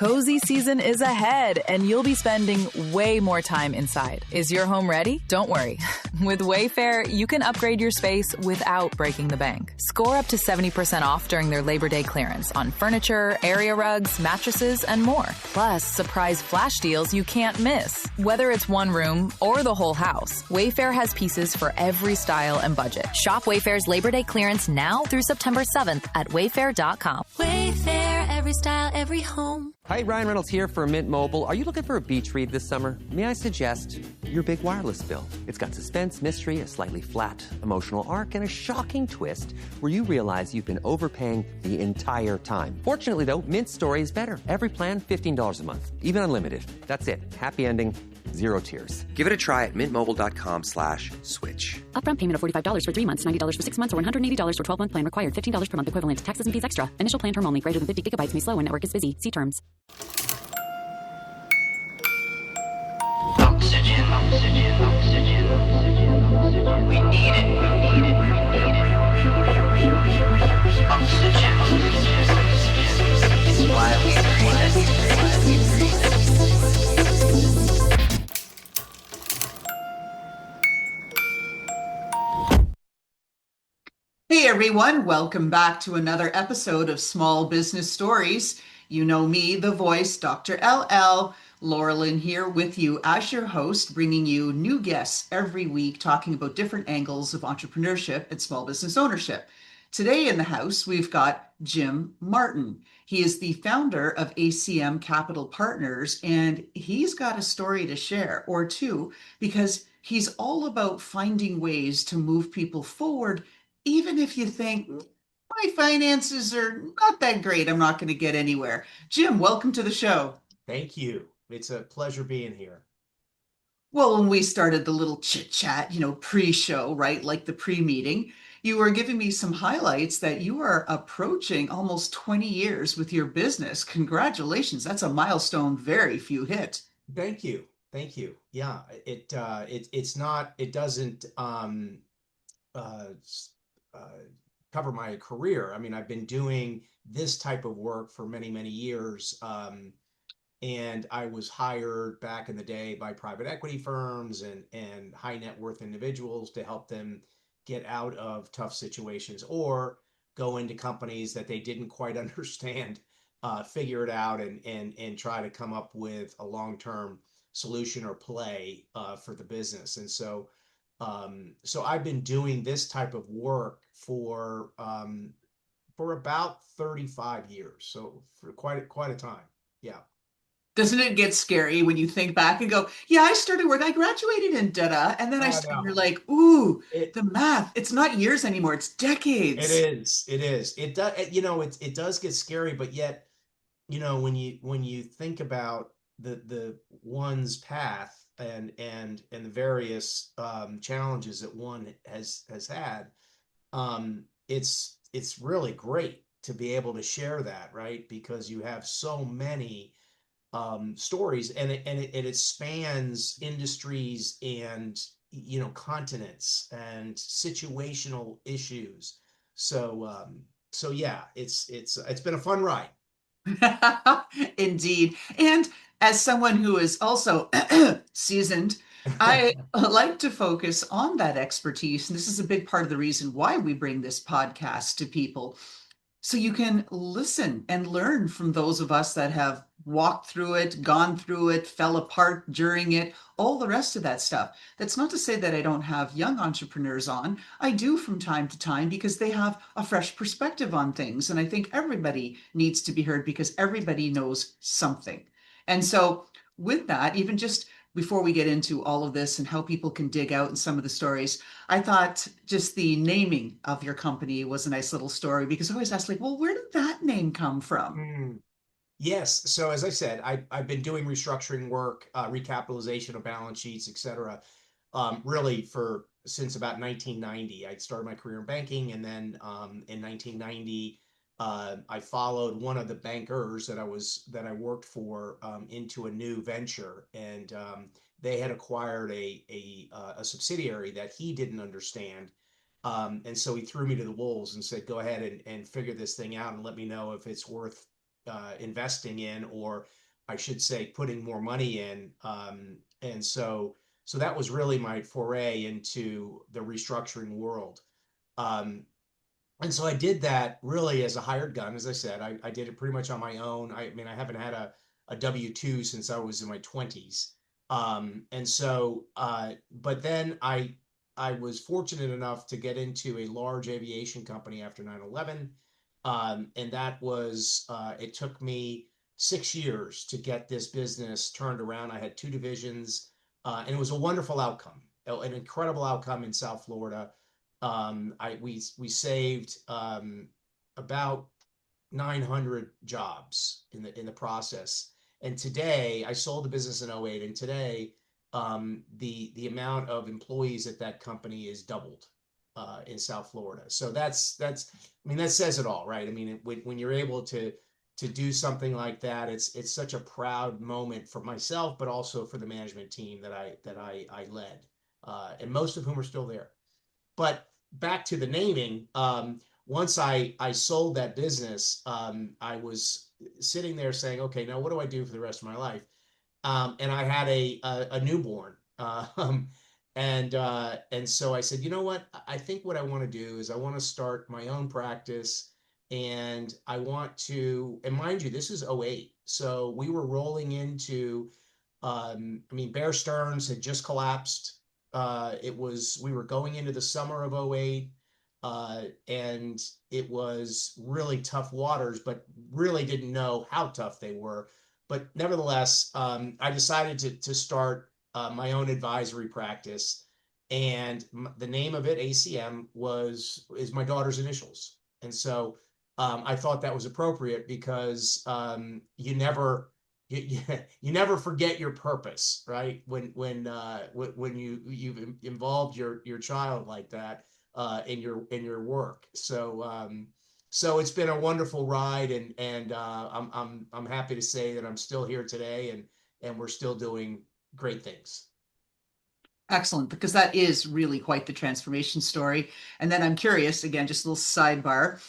Cozy season is ahead, and you'll be spending way more time inside. Is your home ready? Don't worry. With Wayfair, you can upgrade your space without breaking the bank. Score up to 70% off during their Labor Day clearance on furniture, area rugs, mattresses, and more. Plus, surprise flash deals you can't miss. Whether it's one room or the whole house, Wayfair has pieces for every style and budget. Shop Wayfair's Labor Day clearance now through September 7th at wayfair.com. Wayfair, every style, every home. Hi, Ryan Reynolds here for Mint Mobile. Are you looking for a beach read this summer? May I suggest your big wireless bill? It's got suspense, mystery, a slightly flat emotional arc, and a shocking twist where you realize you've been overpaying the entire time. Fortunately, though, Mint's story is better. Every plan, $15 a month, even unlimited. That's it. Happy ending. Zero tears. Give it a try at mintmobile.com/switch. Upfront payment of $45 for 3 months, $90 for 6 months, or $180 for 12-month plan required. $15 per month equivalent. Taxes and fees extra. Initial plan term only. Greater than 50 gigabytes may slow when network is busy. See terms. Oxygen, oxygen, oxygen, oxygen. We need it, we need it, we need it. Oxygen, oxygen, oxygen. It's why we breathe it. Hey everyone, welcome back to another episode of Small Business Stories. You know me, the voice, Dr. LL. Laurelyn here with you as your host, bringing you new guests every week, talking about different angles of entrepreneurship and small business ownership. Today in the house, we've got Jim Martin. He is the founder of ACM Capital Partners, and he's got a story to share or two, because he's all about finding ways to move people forward. Even if you think, my finances are not that great, I'm not going to get anywhere. Jim, welcome to the show. Thank you. It's a pleasure being here. Well, when we started the little chit chat, pre-show, right? Like the pre-meeting, you were giving me some highlights that you are approaching almost 20 years with your business. Congratulations. That's a milestone very few hit. Thank you. Thank you. Yeah, it doesn't cover my career. I mean, I've been doing this type of work for many, many years. And I was hired back in the day by private equity firms and high net worth individuals to help them get out of tough situations or go into companies that they didn't quite understand, figure it out and try to come up with a long-term solution or play for the business. And so I've been doing this type of work for about 35 years. So for quite a time. Yeah. Doesn't it get scary when you think back and go, yeah, I started work, I graduated in da-da, and then you're like, ooh, the math, it's not years anymore, it's decades. It is. It does, it does get scary, but yet, when you think about the one's path and the various challenges that one has had, it's really great to be able to share that, right? Because you have so many stories, and it spans industries and continents and situational issues. So yeah, it's been a fun ride. Indeed. And as someone who is also seasoned, I like to focus on that expertise. And this is a big part of the reason why we bring this podcast to people. So you can listen and learn from those of us that have walked through it, gone through it, fell apart during it, all the rest of that stuff. That's not to say that I don't have young entrepreneurs on. I do from time to time, because they have a fresh perspective on things. And I think everybody needs to be heard because everybody knows something. And so with that, even just before we get into all of this and how people can dig out in some of the stories, I thought just the naming of your company was a nice little story, because I always ask, like, well, where did that name come from? Yes. So as I said, I've been doing restructuring work, recapitalization of balance sheets, et cetera, really since about 1990. I started my career in banking, and then in 1990, I followed one of the bankers that I worked for into a new venture, and they had acquired a subsidiary that he didn't understand, and so he threw me to the wolves and said, "Go ahead and figure this thing out and let me know if it's worth investing in, or I should say, putting more money in. And so that was really my foray into the restructuring world. And so I did that really as a hired gun. As I said, I did it pretty much on my own. I mean, I haven't had a W-2 since I was in my 20s. And so, but then I was fortunate enough to get into a large aviation company after 9/11. And that was, it took me 6 years to get this business turned around. I had two divisions, and it was a wonderful outcome, an incredible outcome in South Florida. We saved about 900 jobs in the process. And today, I sold the business in '08, and today the amount of employees at that company is doubled in South Florida. So that's I mean, that says it all, right? I mean, when you're able to do something like that, it's such a proud moment for myself, but also for the management team that I led, and most of whom are still there. But back to the naming, once I sold that business, I was sitting there saying, okay, now what do I do for the rest of my life? And I had a newborn. And so I said, you know what? I think what I want to do is I want to start my own practice, and I want to, and mind you, this is '08. So we were rolling into, I mean, Bear Stearns had just collapsed. We were going into the summer of '08, and it was really tough waters, but really didn't know how tough they were. But nevertheless, I decided to start my own advisory practice, and the name of it, ACM, is my daughter's initials. And so I thought that was appropriate because you never forget your purpose, right? When you've involved your child like that in your work. So it's been a wonderful ride, and I'm happy to say that I'm still here today, and we're still doing great things. Excellent, because that is really quite the transformation story. And then I'm curious, again, just a little sidebar.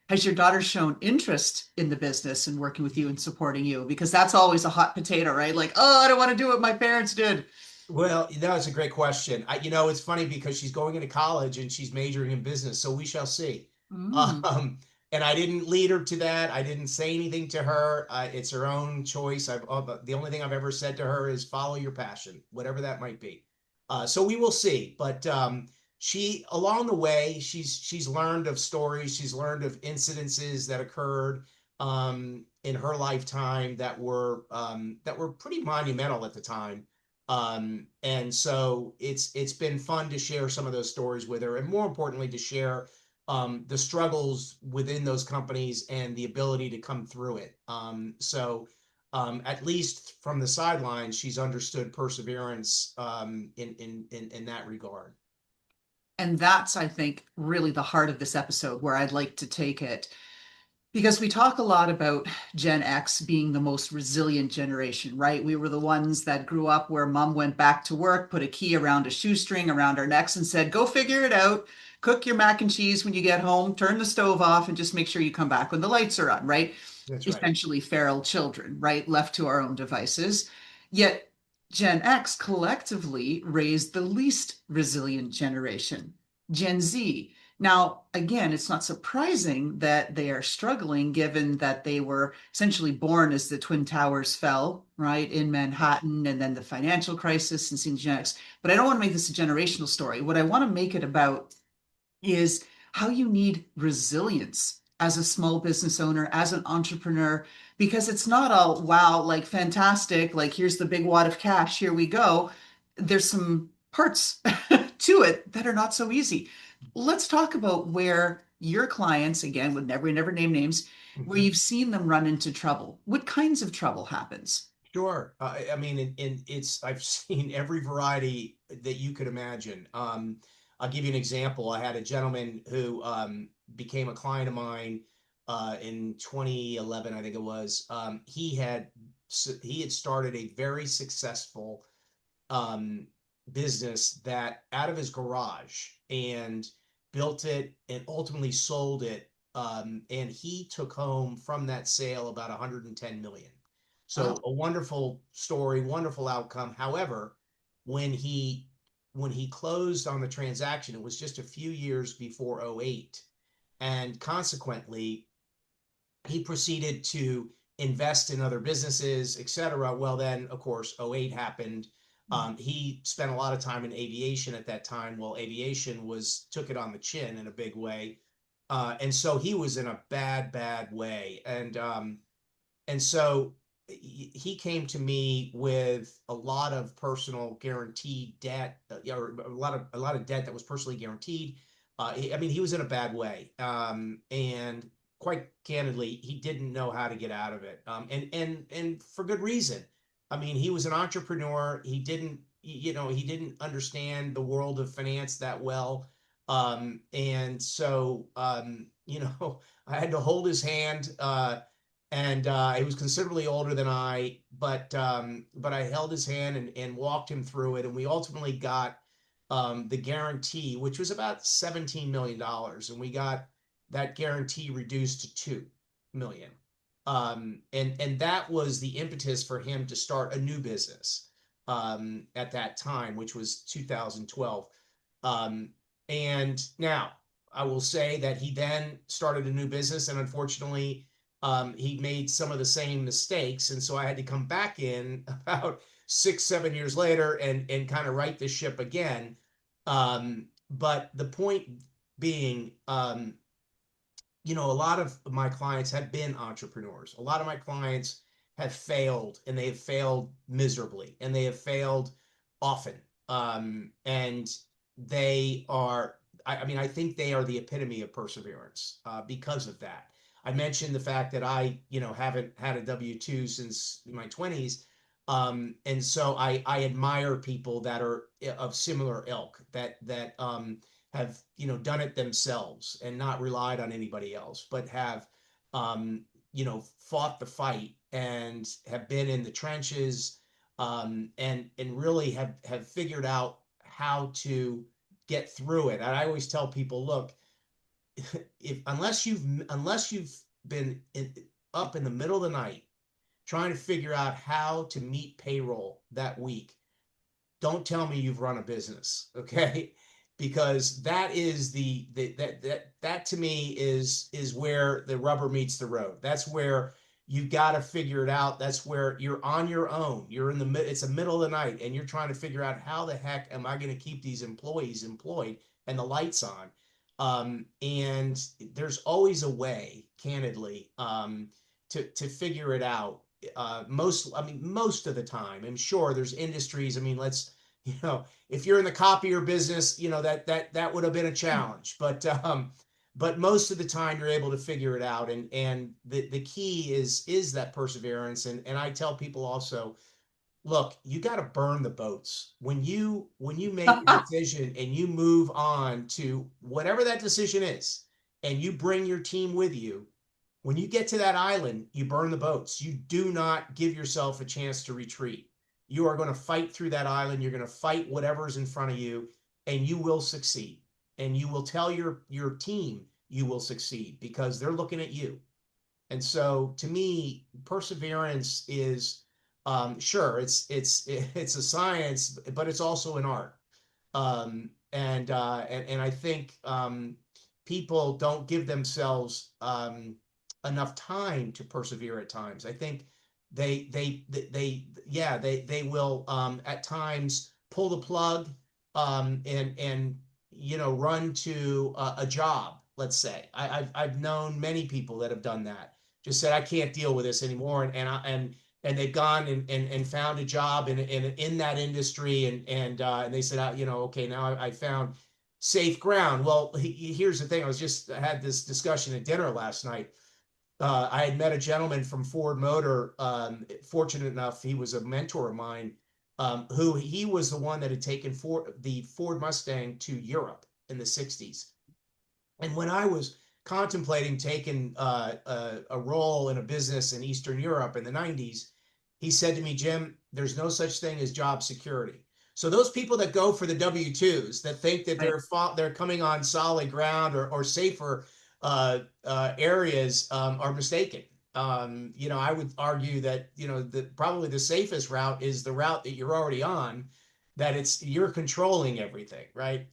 Has your daughter shown interest in the business and working with you and supporting you? Because that's always a hot potato, right? Like, oh, I don't want to do what my parents did. Well, that's a great question. It's funny because she's going into college and she's majoring in business, so we shall see. Um, and I didn't lead her to that. I didn't say anything to her. It's her own choice. The only thing I've ever said to her is follow your passion, whatever that might be. So we will see. But she, along the way, she's learned of stories. She's learned of incidences that occurred in her lifetime that were pretty monumental at the time. And so it's been fun to share some of those stories with her, and more importantly, to share the struggles within those companies and the ability to come through it. So at least from the sidelines, she's understood perseverance in that regard. And that's, I think, really the heart of this episode, where I'd like to take it. Because we talk a lot about Gen X being the most resilient generation, right? We were the ones that grew up where mom went back to work, put a key around a shoestring around our necks and said, go figure it out. Cook your mac and cheese when you get home, turn the stove off, and just make sure you come back when the lights are on, right? That's right. Essentially feral children, right? Left to our own devices. Yet Gen X collectively raised the least resilient generation, Gen Z. Now, again, it's not surprising that they are struggling, given that they were essentially born as the Twin Towers fell, right, in Manhattan, and then the financial crisis and seeing Gen X. But I don't want to make this a generational story. What I want to make it about is how you need resilience as a small business owner, as an entrepreneur, because it's not all, wow, like fantastic, like here's the big wad of cash, here we go. There's some parts to it that are not so easy. Let's talk about where your clients, again, would never name names, where you've seen them run into trouble. What kinds of trouble happens? Sure. I mean, I've seen every variety that you could imagine. I'll give you an example. I had a gentleman who became a client of mine in 2011, I think it was. He had started a very successful business that out of his garage, and built it and ultimately sold it and he took home from that sale about 110 million. So Wow. a wonderful story, wonderful outcome. However, when he closed on the transaction, it was just a few years before '08, and consequently, he proceeded to invest in other businesses, etc. Well, then, of course, '08 happened. He spent a lot of time in aviation at that time. Well, aviation took it on the chin in a big way. And so he was in a bad way. And so he came to me with a lot of personal guaranteed debt, or a lot of debt that was personally guaranteed. I mean, he was in a bad way, and quite candidly, he didn't know how to get out of it, and for good reason. I mean, he was an entrepreneur. He didn't understand the world of finance that well, and so I had to hold his hand. And he was considerably older than I, but I held his hand and walked him through it, and we ultimately got the guarantee, which was about $17 million, and we got that guarantee reduced to 2 million. And that was the impetus for him to start a new business at that time, which was 2012. And now I will say that he then started a new business, and unfortunately, he made some of the same mistakes. And so I had to come back in about 6-7 years later and kind of right the ship again. But the point being, a lot of my clients have been entrepreneurs. A lot of my clients have failed, and they have failed miserably, and they have failed often. And they are, I think they are the epitome of perseverance because of that. I mentioned the fact that I, haven't had a W-2 since my 20s. And so I admire people that are of similar ilk, that have, done it themselves and not relied on anybody else, but have, fought the fight and have been in the trenches, and really have figured out how to get through it. And I always tell people, look, unless you've been up in the middle of the night trying to figure out how to meet payroll that week, don't tell me you've run a business, okay? Because that is that to me is where the rubber meets the road. That's where you've got to figure it out. That's where you're on your own. It's the middle of the night, and you're trying to figure out, how the heck am I going to keep these employees employed and the lights on? And there's always a way, candidly, to figure it out. Most of the time. I'm sure there's industries. If you're in the copier business, that would have been a challenge. But most of the time you're able to figure it out. And the key is that perseverance. And I tell people also, look, you got to burn the boats. When you make a decision and you move on to whatever that decision is, and you bring your team with you, when you get to that island, you burn the boats. You do not give yourself a chance to retreat. You are going to fight through that island. You're going to fight whatever's in front of you, and you will succeed. And you will tell your team you will succeed, because they're looking at you. And so, to me, perseverance is, sure, it's a science, but it's also an art. And I think people don't give themselves enough time to persevere at times. I think they will at times pull the plug, and run to a job. Let's say I've known many people that have done that. Just said, I can't deal with this anymore, and they've gone and found a job in that industry, and they said, okay, now I found safe ground. Well, here's the thing. I had this discussion at dinner last night. I had met a gentleman from Ford Motor, fortunate enough, he was a mentor of mine, who he was the one that had taken the Ford Mustang to Europe in the 60s. And when I was contemplating taking a role in a business in Eastern Europe in the 90s, he said to me, Jim, there's no such thing as job security. So those people that go for the W-2s, that think that they're coming on solid ground or safer, areas are mistaken. I would argue that, probably the safest route is the route that you're already on, that you're controlling everything, right?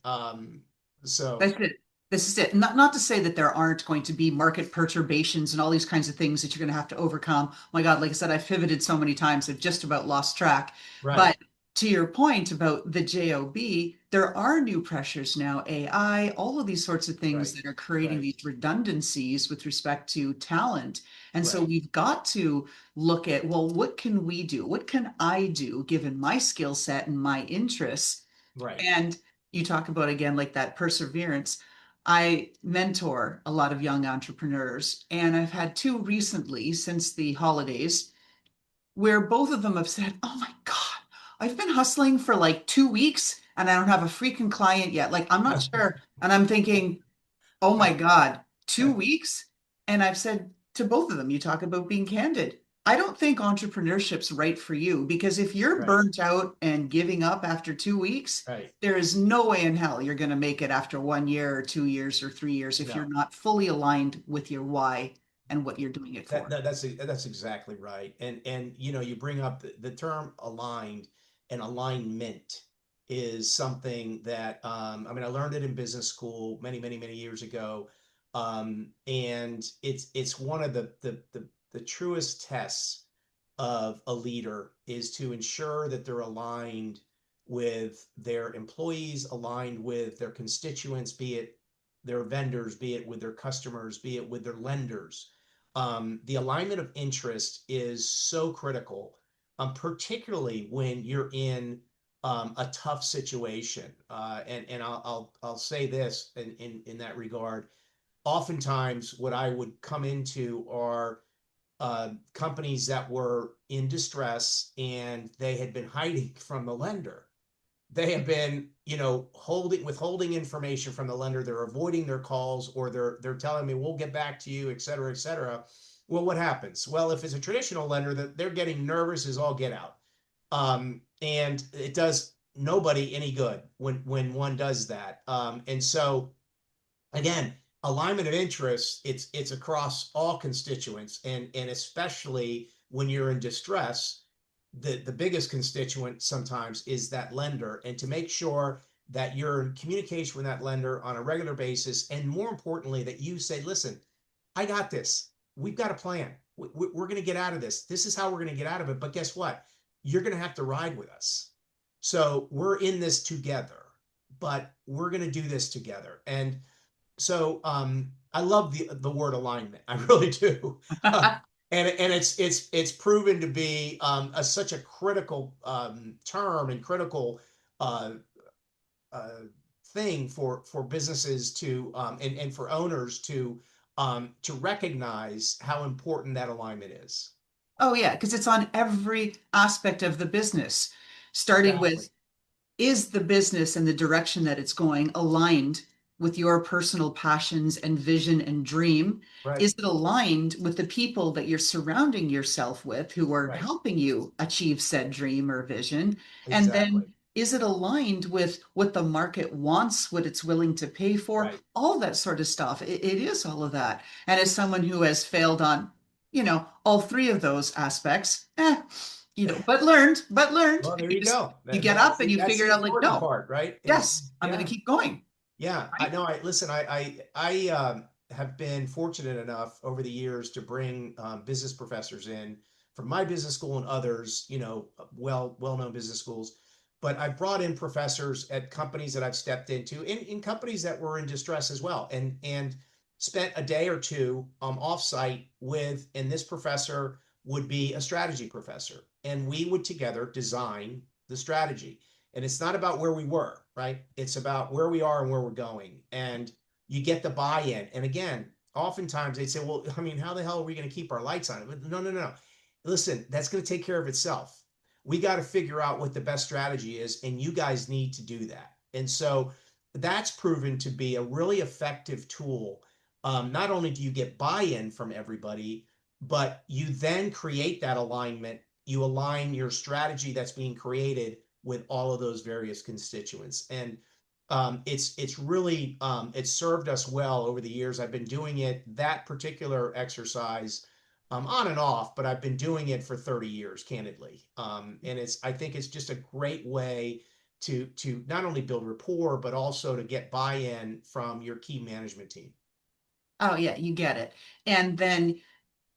So That's it. This is it. Not to say that there aren't going to be market perturbations and all these kinds of things that you're going to have to overcome. Oh my God, like I said, I've pivoted so many times, I've just about lost track. right, But to your point about the JOB, there are new pressures now, AI, all of these sorts of things right, that are creating right, these redundancies with respect to talent. And so right, we've got to look at, well, what can we do? What can I do given my skill set and my interests? right. And you talk about again, like that perseverance. I mentor a lot of young entrepreneurs, and I've had two recently since the holidays where both of them have said, "Oh my God, I've been hustling for like 2 weeks and I don't have a freaking client yet. Like, I'm not sure." And I'm thinking, oh my God, 2 weeks? And I've said to both of them, you talk about being candid. I don't think entrepreneurship's right for you because if you're Right, burnt out and giving up after 2 weeks, right. there is no way in hell you're going to make it after 1 year or 2 years or 3 years if you're No. not fully aligned with your why and what you're doing it That, for. that that's exactly right. And you bring up the term aligned, and alignment is something that, I mean, I learned it in business school many, many, many years ago. And it's one of the truest tests of a leader is to ensure that they're aligned with their employees, aligned with their constituents, be it their vendors, be it with their customers, be it with their lenders. The alignment of interest is so critical, particularly when you're in a tough situation. And I'll say this in that regard. Oftentimes, what I would come into are companies that were in distress and they had been hiding from the lender. They have been, withholding information from the lender. They're avoiding their calls, or they're telling me we'll get back to you, et cetera, et cetera. Well, what happens? Well, if it's a traditional lender, that they're getting nervous as all get out, and it does nobody any good when one does that. And so again, alignment of interest, it's across all constituents, and especially when you're in distress, the biggest constituent sometimes is that lender, and to make sure that you're in communication with that lender on a regular basis, and more importantly that you say, listen, I got this, we've got a plan, we're going to get out of this is how we're going to get out of it, but guess what, you're going to have to ride with us, so we're in this together, but we're going to do this together. And so I love the word alignment. I really do. And it's proven to be such a critical term and critical uh, uh, thing for businesses to and for owners to recognize how important that alignment is. Oh, yeah, because it's on every aspect of the business, starting Exactly. with, is the business and the direction that it's going aligned with your personal passions and vision and dream? Right. Is it aligned with the people that you're surrounding yourself with who are Right. helping you achieve said dream or vision? And then Exactly. is it aligned with what the market wants, what it's willing to pay for, Right. all that sort of stuff? It is all of that. And as someone who has failed on, all three of those aspects, but learned, Well, there you because go. you get up and you That's figure the it out like, important no, part, right? yes, I'm going Yeah. to keep going. Yeah, I Right? know. I listen. I have been fortunate enough over the years to bring business professors in from my business school and others, well-known business schools. But I brought in professors at companies that I've stepped into, in companies that were in distress as well, and spent a day or two offsite with, and this professor would be a strategy professor, and we would together design the strategy. And it's not about where we were, right? It's about where we are and where we're going. And you get the buy-in. And again, oftentimes they'd say, well, I mean, how the hell are we going to keep our lights on? But no, no, no. Listen, that's going to take care of itself. We got to figure out what the best strategy is, and you guys need to do that. And so that's proven to be a really effective tool. Not only do you get buy-in from everybody, but you then create that alignment. You align your strategy that's being created with all of those various constituents. And It's really it's served us well over the years. I've been doing that particular exercise on and off, but I've been doing it for 30 years, candidly. And I think it's just a great way to not only build rapport, but also to get buy-in from your key management team. Oh, yeah, you get it. And then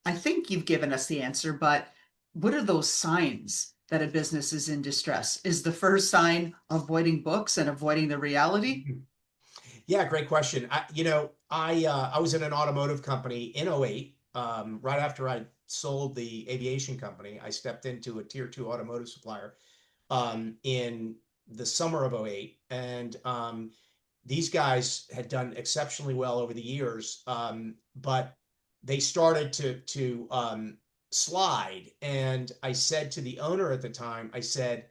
I think you've given us the answer, but what are those signs that a business is in distress? Is the first sign avoiding books and avoiding the reality? Yeah, great question. I was in an automotive company in '08. Right after I sold the aviation company, I stepped into a tier 2 automotive supplier in the summer of '08. And these guys had done exceptionally well over the years, but they started to slide. And I said to the owner at the time, I said,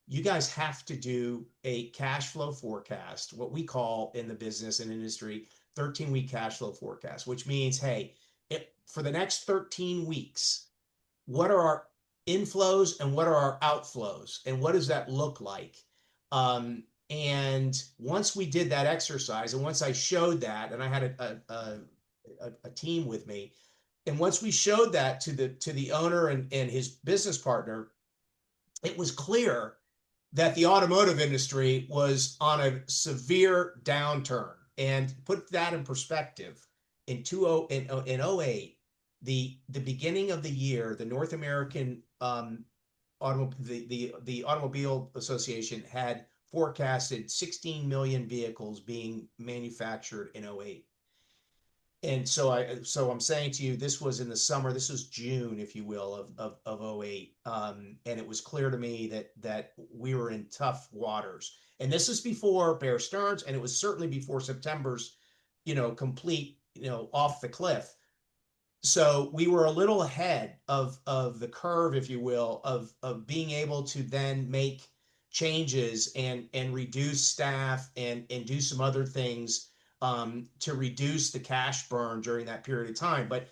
you guys have to do a cash flow forecast, what we call in the business and industry 13-week cash flow forecast, which means, hey, for the next 13 weeks, what are our inflows and what are our outflows? And what does that look like? And once we did that exercise, and once I showed that, and I had a team with me, and once we showed that to the owner and his business partner, it was clear that the automotive industry was on a severe downturn. And put that in perspective, in '08, the beginning of the year, the North American the Automobile Association had forecasted 16 million vehicles being manufactured in '08. And so I'm saying to you, this was in the summer, this was June, if you will, of '08. And it was clear to me that we were in tough waters. And this is before Bear Stearns, and it was certainly before September's, complete, off the cliff. So we were a little ahead of the curve, if you will, of being able to then make changes and reduce staff and do some other things to reduce the cash burn during that period of time. But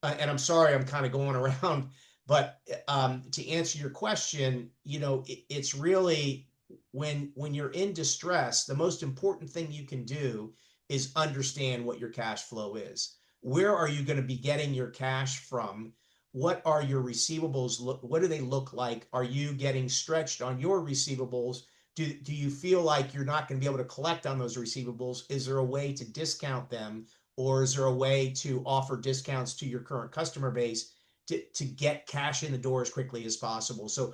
and I'm sorry, I'm kind of going around, but to answer your question, it's really when you're in distress, the most important thing you can do is understand what your cash flow is. Where are you going to be getting your cash from? What are your receivables? What do they look like? Are you getting stretched on your receivables? Do you feel like you're not going to be able to collect on those receivables? Is there a way to discount them? Or is there a way to offer discounts to your current customer base to get cash in the door as quickly as possible? So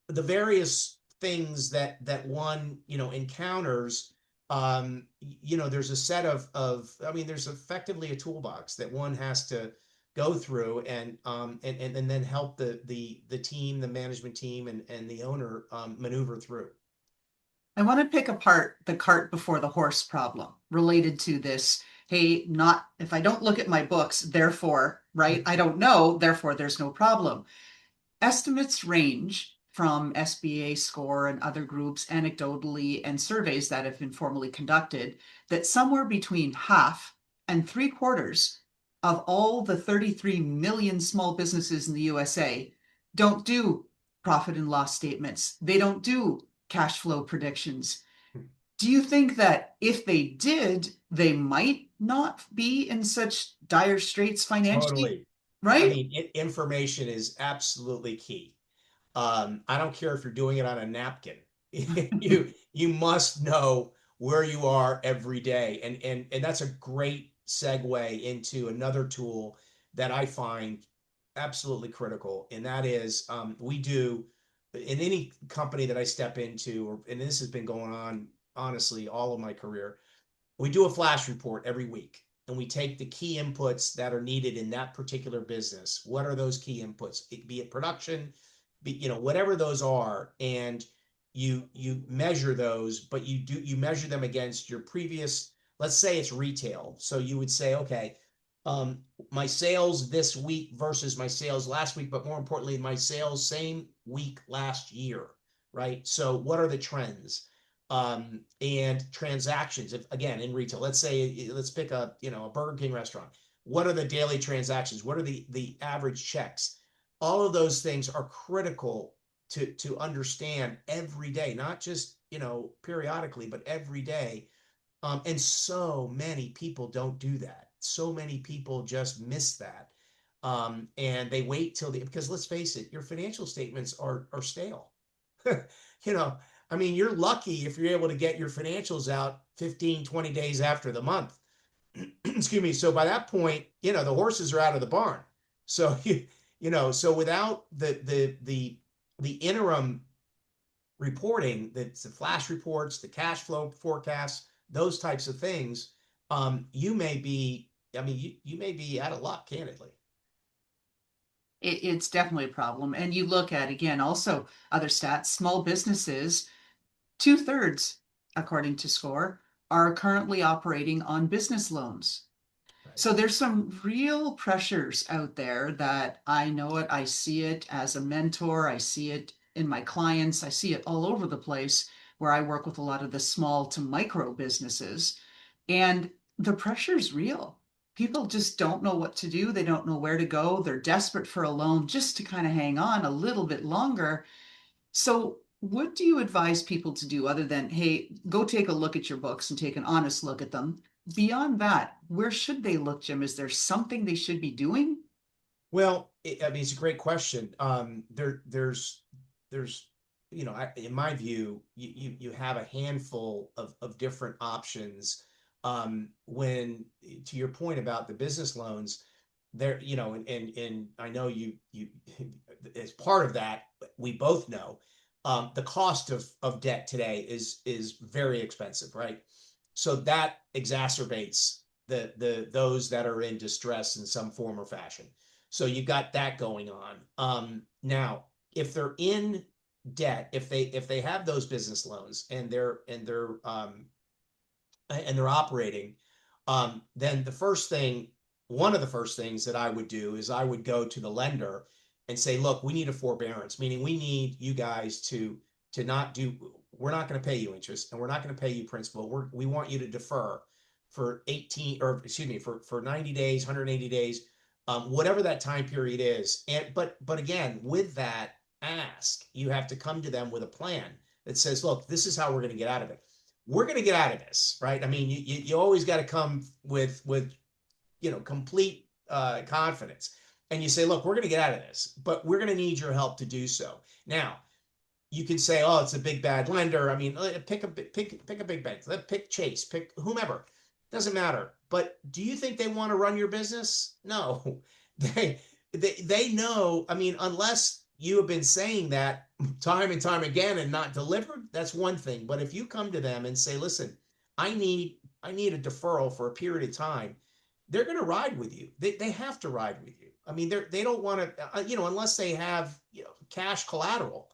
the various things that one, encounters, there's a set there's effectively a toolbox that one has to go through and then help the team, the management team and the owner maneuver through. I want to pick apart the cart before the horse problem related to this. Hey, not if I don't look at my books, therefore, right? I don't know, therefore there's no problem. Estimates range from SBA Score and other groups anecdotally and surveys that have been formally conducted that somewhere between half and 3/4 of all the 33 million small businesses in the USA don't do profit and loss statements. They don't do cash flow predictions. Do you think that if they did, they might not be in such dire straits financially? Totally. Right? I mean, information is absolutely key. I don't care if you're doing it on a napkin. You must know where you are every day. And that's a great segue into another tool that I find absolutely critical. And that is we do in any company that I step into, and this has been going on, honestly, all of my career, we do a flash report every week. And we take the key inputs that are needed in that particular business. What are those key inputs? Be it production, whatever those are, and you measure those, but you measure them against your previous. Let's say it's retail, so you would say, okay, my sales this week versus my sales last week, but more importantly, my sales same week last year, right? So what are the trends? And transactions, if again in retail, let's pick a Burger King restaurant. What are the daily transactions? What are the average checks? All of those things are critical to understand every day, not just, periodically, but every day. And so many people don't do that. So many people just miss that. And they wait because let's face it, your financial statements are stale. you know, I mean, you're lucky if you're able to get your financials out 15, 20 days after the month. Excuse me. So by that point, the horses are out of the barn. So so without the interim reporting, that's the flash reports, the cash flow forecasts, those types of things, you may be, you may be out of luck, candidly. It's definitely a problem. And you look at, again, also other stats, small businesses, 2/3, according to SCORE, are currently operating on business loans. Right. So there's some real pressures out there that I know it. I see it as a mentor. I see it in my clients. I see it all over the place where I work with a lot of the small to micro businesses. And the pressure is real. People just don't know what to do. They don't know where to go. They're desperate for a loan just to kind of hang on a little bit longer. So, what do you advise people to do other than, hey, go take a look at your books and take an honest look at them? Beyond that, where should they look, Jim? Is there something they should be doing? Well, it's a great question. There's, in my view, you have a handful of different options. When, to your point about the business loans, there, and I know you as part of that, we both know, the cost of debt today is very expensive, right? So that exacerbates those that are in distress in some form or fashion. So you've got that going on. Now, if they're in debt, if they have those business loans and they're operating, then one of the first things that I would do is I would go to the lender and say, look, we need a forbearance, meaning we need you guys to not do, we're not going to pay you interest and we're not going to pay you principal. We want you to defer for 90 days, 180 days, whatever that time period is. But again, with that ask, you have to come to them with a plan that says, look, this is how we're going to get out of it. We're going to get out of this, right? I mean, you always got to come with complete confidence. And you say, look, we're going to get out of this, but we're going to need your help to do so. Now, you can say, oh, it's a big bad lender. I mean, pick a big bank. Pick Chase, pick whomever. Doesn't matter. But do you think they want to run your business? No. They know, I mean, unless you have been saying that time and time again and not delivered, that's one thing. But if you come to them and say, listen, I need a deferral for a period of time, they're going to ride with you. They have to ride with you. I mean, they don't want to, unless they have, cash collateral,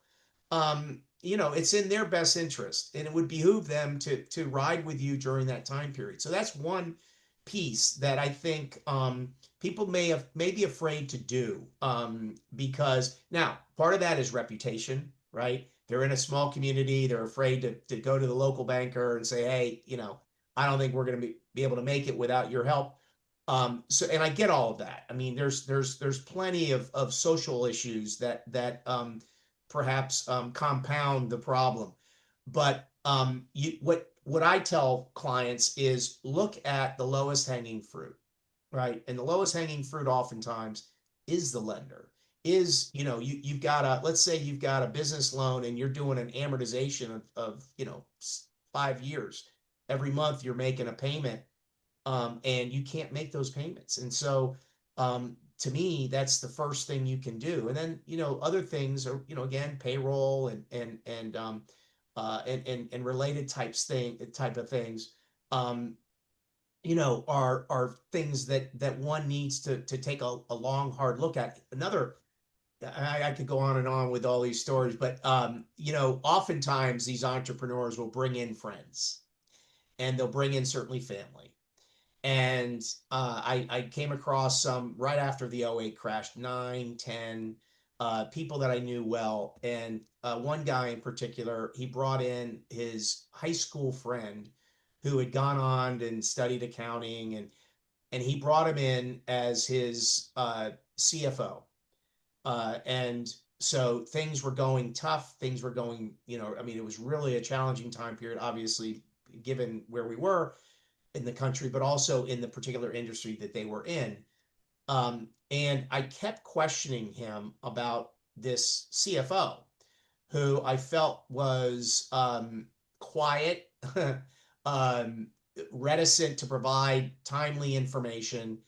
it's in their best interest, and it would behoove them to ride with you during that time period. So that's one piece that I think people may be afraid to do, because now part of that is reputation, right? They're in a small community. They're afraid to go to the local banker and say, hey, I don't think we're going to be able to make it without your help. And I get all of that. I mean, there's plenty of social issues that perhaps compound the problem. But what I tell clients is look at the lowest hanging fruit, right? And the lowest hanging fruit oftentimes is the lender. You've got let's say you've got a business loan and you're doing an amortization of 5 years. Every month you're making a payment. And you can't make those payments. And so, to me, that's the first thing you can do. And then, other things are, again, payroll and related type of things, are things that one needs to take a long, hard look at. I could go on and on with all these stories, but, oftentimes these entrepreneurs will bring in friends and they'll bring in certainly family. And I came across some right after the '08 crash, 9, 10 people that I knew well. And one guy in particular, he brought in his high school friend who had gone on and studied accounting. And he brought him in as his CFO. And So things were going tough. Things were going, I mean, it was really a challenging time period, obviously, given where we were in the country, but also in the particular industry that they were in. And I kept questioning him about this CFO, who I felt was quiet, um, reticent to provide timely information.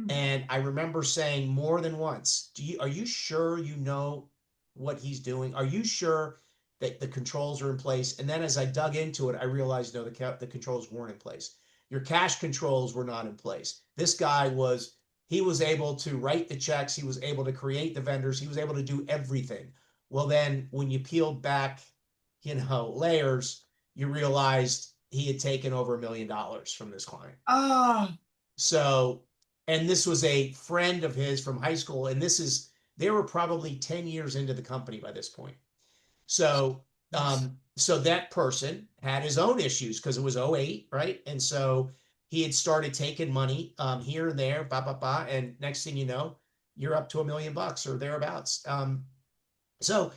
And I remember saying more than once, are you sure you know what he's doing? Are you sure that the controls are in place? And then as I dug into it, I realized, no, the controls weren't in place. Your cash controls were not in place. This guy he was able to write the checks. He was able to create the vendors. He was able to do everything. Well, then when you peeled back, layers, you realized he had taken over $1 million from this client. Oh, So, and this was a friend of his from high school, and they were probably 10 years into the company by this point. So, so that person had his own issues because it was '08, right? And so he had started taking money here and there, and next thing you know, you're up to $1 million or thereabouts. So,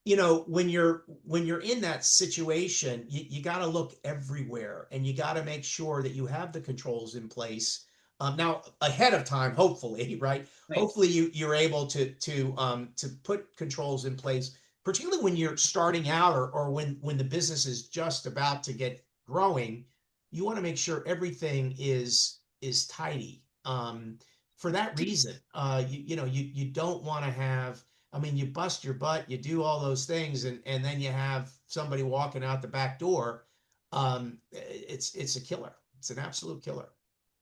when you're in that situation, you got to look everywhere, and you got to make sure that you have the controls in place. Now ahead of time, hopefully, right? Hopefully you're able to put controls in place, particularly when you're starting out or when the business is just about to get growing. You want to make sure everything is tidy. For that reason, you don't want to have. I mean, you bust your butt, you do all those things, and then you have somebody walking out the back door. It's a killer. It's an absolute killer.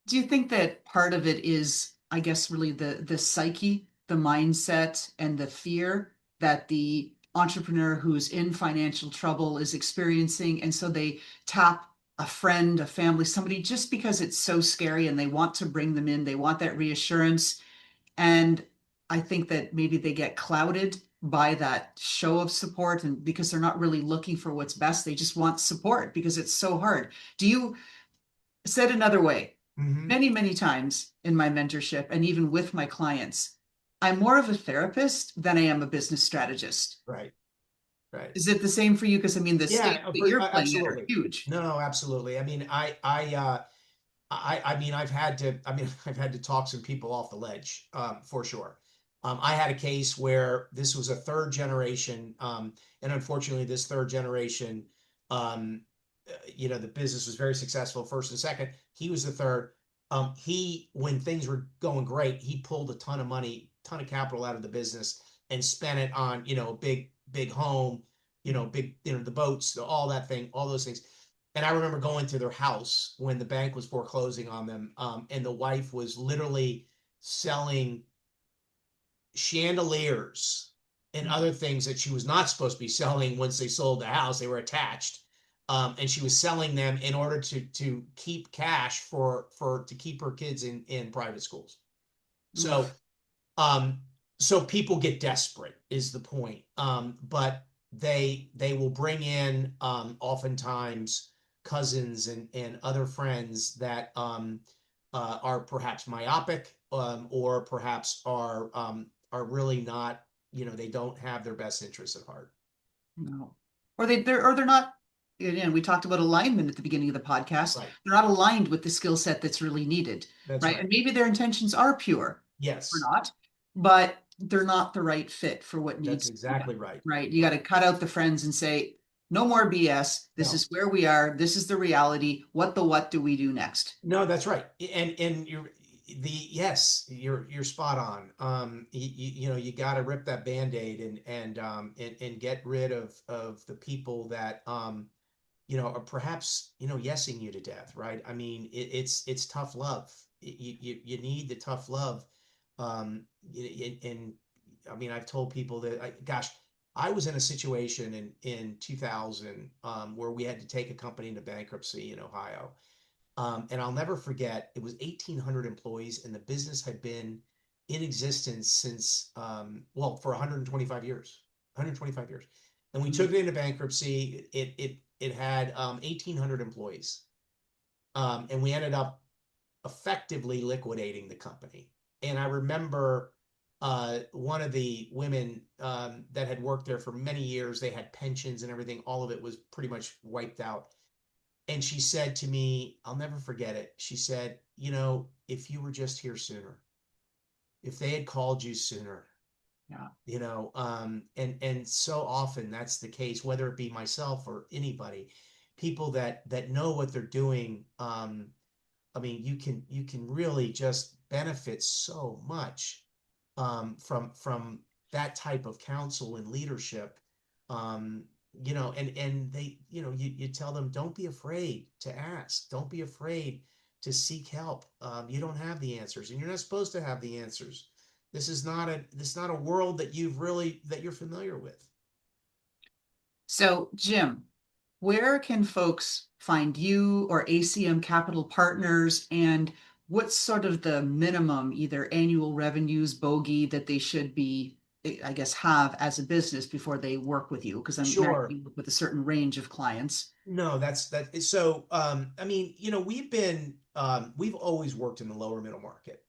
do you think that part of it is, I guess, really the psyche, the mindset, and the fear that the entrepreneur who's in financial trouble is experiencing, and so they tap a friend, a family, somebody, just because it's so scary and they want to bring them in, they want that reassurance. And I think that maybe they get clouded by that show of support, and because they're not really looking for what's best, they just want support because it's so hard. Do you, said another way, many, many times in my mentorship and even with my clients, I'm more of a therapist than I am a business strategist. Right. Right. Is it the same for you? Because I mean, the stakes that you're playing in are huge. No, absolutely. I mean, I mean, I've had to talk some people off the ledge, for sure. I had a case where this was a third generation, and unfortunately, this third generation, the business was very successful, first and second. He was the third. When things were going great, he pulled a ton of money, ton of capital out of the business and spent it on, a big home, the boats, all that thing, all those things. And I remember going to their house when the bank was foreclosing on them, and the wife was literally selling chandeliers and other things that she was not supposed to be selling once they sold the house. They were attached. And she was selling them in order to keep cash to keep her kids in private schools. So, so people get desperate is the point. But they will bring in oftentimes cousins and other friends that are perhaps myopic, or perhaps are really not, they don't have their best interests at heart. No. Or they're not, again, we talked about alignment at the beginning of the podcast. Right. They're not aligned with the skill set that's really needed. That's right? right. And maybe their intentions are pure. Yes. Or not, but they're not the right fit for what needs. That's exactly right. Right. You got to cut out the friends and say, no more BS. This is where we are. This is the reality. What do we do next? No, that's right. And you're spot on. You got to rip that Band-Aid and get rid of the people that are perhaps yesing you to death, right? I mean, it's tough love. You need the tough love. And I mean, I've told people that I was in a situation in 2000 where we had to take a company into bankruptcy in Ohio. And I'll never forget, it was 1,800 employees, and the business had been in existence since, for 125 years. 125 years. And we took it into bankruptcy. It had 1,800 employees. And we ended up effectively liquidating the company. And I remember one of the women that had worked there for many years, they had pensions and everything. All of it was pretty much wiped out. And she said to me, I'll never forget it. She said, you know, if you were just here sooner, if they had called you sooner, Yeah. you know, and so often that's the case, whether it be myself or anybody, people that know what they're doing. I mean, you can really just benefit so much from that type of counsel and leadership. You know, and they, you know, you tell them, don't be afraid to ask, don't be afraid to seek help. You don't have the answers, and you're not supposed to have the answers. This is not a world that you're familiar with. So, Jim, where can folks find you or ACM Capital Partners, and what's sort of the minimum either annual revenues bogey that they should be, I guess, have as a business before they work with you? Because I'm Sure. imagining with a certain range of clients. No, that. So, I mean, you know, we've always worked in the lower middle market.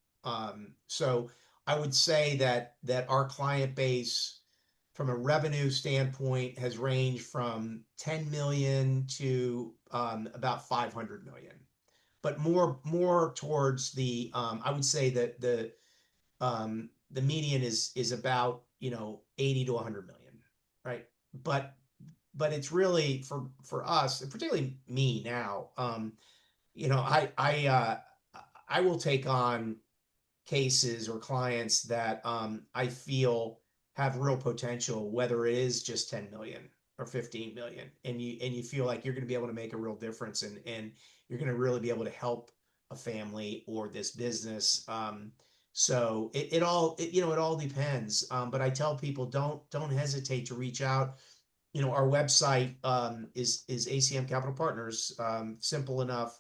So I would say that our client base from a revenue standpoint has ranged from 10 million to about 500 million, but more towards I would say that the median is about, you know, 80 to 100 million, right? But it's really for us, and particularly me now. You know, I will take on cases or clients that I feel have real potential, whether it is just 10 million or 15 million, and you feel like you're going to be able to make a real difference, and you're going to really be able to help a family or this business. So it all, you know, it all depends. But I tell people, don't hesitate to reach out. You know, our website is ACM Capital Partners, simple enough.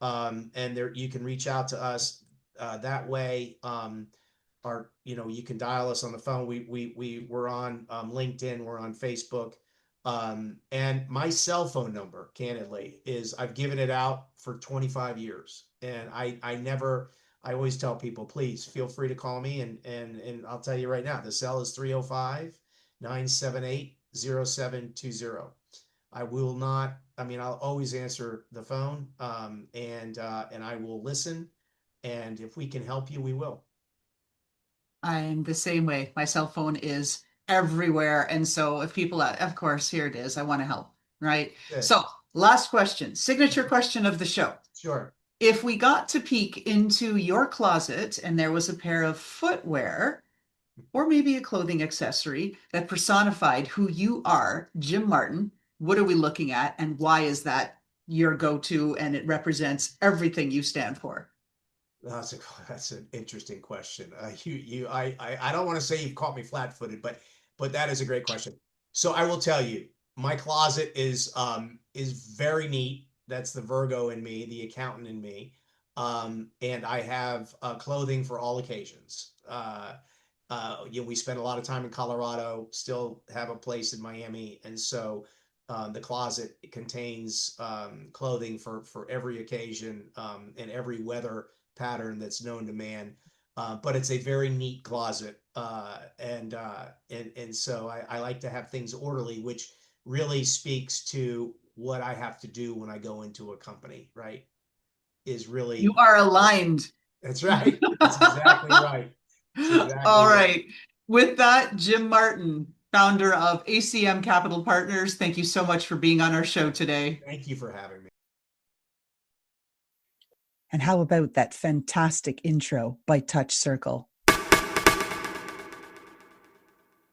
And there you can reach out to us that way. You know, you can dial us on the phone. We're on LinkedIn, we're on Facebook. And my cell phone number, candidly, is I've given it out for 25 years. And I always tell people, please feel free to call me. And I'll tell you right now, the cell is 305-978-0720. I will not, I mean, I'll always answer the phone, and I will listen. And if we can help you, we will. I'm the same way. My cell phone is everywhere. And so if people, of course, here it is, I want to help, right? Good. So last question, signature question of the show. Sure. If we got to peek into your closet and there was a pair of footwear or maybe a clothing accessory that personified who you are, Jim Martin, what are we looking at, and why is that your go-to and it represents everything you stand for? That's an interesting question. I don't want to say you've caught me flat-footed, but that is a great question. So I will tell you, my closet is very neat. That's the Virgo in me, the accountant in me, and I have clothing for all occasions. You know, we spend a lot of time in Colorado, still have a place in Miami, and so the closet contains clothing for every occasion and every weather pattern that's known to man. But it's a very neat closet, and so I like to have things orderly, which really speaks to what I have to do when I go into a company. Right? Is really You are aligned. That's right. That's exactly right. That's exactly All right. right. With that, Jim Martin, founder of ACM Capital Partners, thank you so much for being on our show today. Thank you for having me. And how about that fantastic intro by Touch Circle?